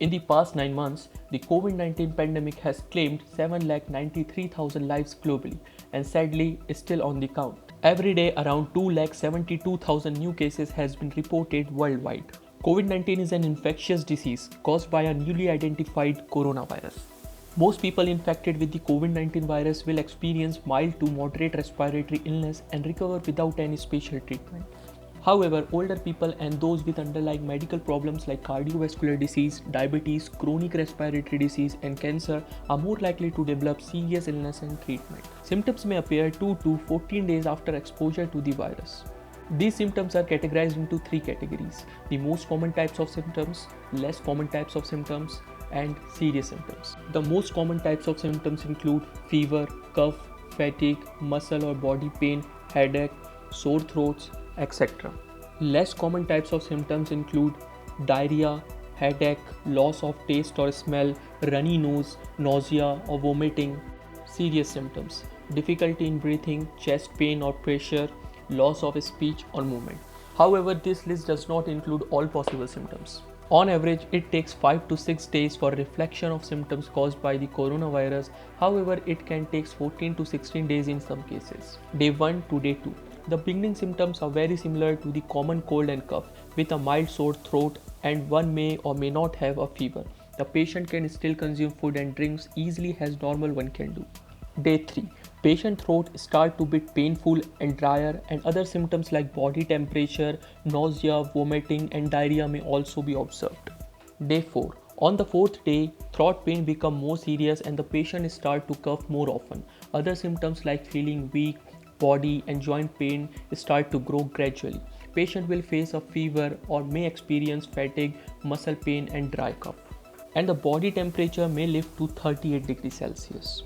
In the past 9 months, the COVID-19 pandemic has claimed 7,93,000 lives globally and sadly is still on the count. Every day, around 2,72,000 new cases has been reported worldwide. COVID-19 is an infectious disease caused by a newly identified coronavirus. Most people infected with the COVID-19 virus will experience mild to moderate respiratory illness and recover without any special treatment. However, older people and those with underlying medical problems like cardiovascular disease, diabetes, chronic respiratory disease, and cancer are more likely to develop serious illness and treatment. Symptoms may appear 2 to 14 days after exposure to the virus. These symptoms are categorized into 3 categories: the most common types of symptoms, less common types of symptoms, and serious symptoms. The most common types of symptoms include fever, cough, fatigue, muscle or body pain, headache, sore throats, etc. Less common types of symptoms include diarrhea, headache, loss of taste or smell, runny nose, nausea or vomiting. Serious symptoms: difficulty in breathing, chest pain or pressure, loss of speech or movement. However, this list does not include all possible symptoms. On average, it takes 5 to 6 days for reflection of symptoms caused by the coronavirus. However, it can take 14 to 16 days in some cases. Day 1 to day 2. The beginning symptoms are very similar to the common cold and cough, with a mild sore throat, and one may or may not have a fever. The patient can still consume food and drinks easily as normal one can do. Day 3. Patient throat start to be painful and drier, and other symptoms like body temperature, nausea, vomiting and diarrhea may also be observed. Day 4. On the 4th day, throat pain become more serious and the patient start to cough more often. Other symptoms like feeling weak, body and joint pain start to grow gradually. Patient will face a fever or may experience fatigue, muscle pain and dry cough. And the body temperature may lift to 38 degrees Celsius.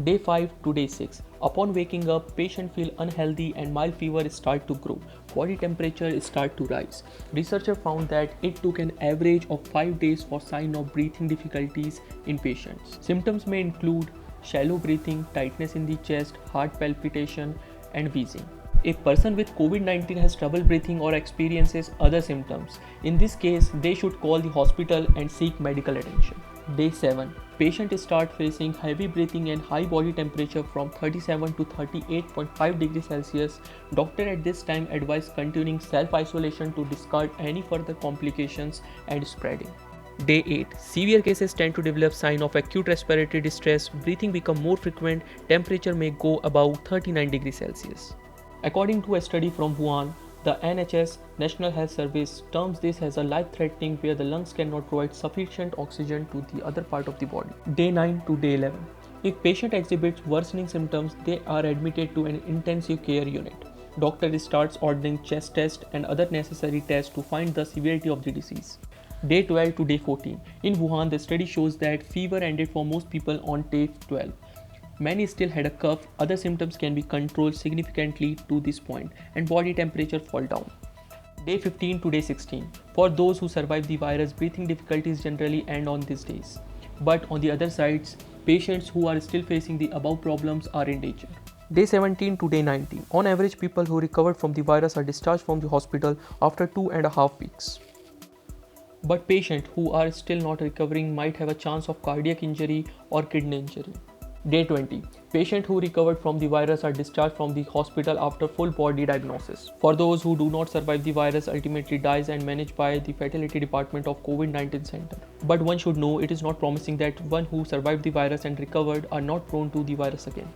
Day 5 to day 6. Upon waking up, patient feel unhealthy and mild fever start to grow. Body temperature start to rise. Researcher found that it took an average of 5 days for sign of breathing difficulties in patients. Symptoms may include shallow breathing, tightness in the chest, heart palpitation, and wheezing. A person with COVID-19 has trouble breathing or experiences other symptoms. In this case, they should call the hospital and seek medical attention. Day 7. Patient start facing heavy breathing and high body temperature from 37 to 38.5 degrees Celsius. Doctor at this time advise continuing self-isolation to discard any further complications and spreading. Day 8. Severe cases tend to develop sign of acute respiratory distress, breathing become more frequent, temperature may go above 39 degrees Celsius. According to a study from Wuhan, the NHS National Health Service terms this as a life-threatening where the lungs cannot provide sufficient oxygen to the other part of the body. Day 9 to day 11. If patient exhibits worsening symptoms, they are admitted to an intensive care unit. Doctor starts ordering chest tests and other necessary tests to find the severity of the disease. Day 12 to day 14. In Wuhan, the study shows that fever ended for most people on day 12. Many still had a cough, other symptoms can be controlled significantly to this point, and body temperature fall down. Day 15 to day 16. For those who survive the virus, breathing difficulties generally end on these days. But on the other sides, patients who are still facing the above problems are in danger. Day 17 to day 19. On average, people who recovered from the virus are discharged from the hospital after 2.5 weeks. But patients who are still not recovering might have a chance of cardiac injury or kidney injury. Day 20. Patients who recovered from the virus are discharged from the hospital after full body diagnosis. For those who do not survive the virus ultimately dies and managed by the fatality department of COVID-19 center. But one should know it is not promising that one who survived the virus and recovered are not prone to the virus again.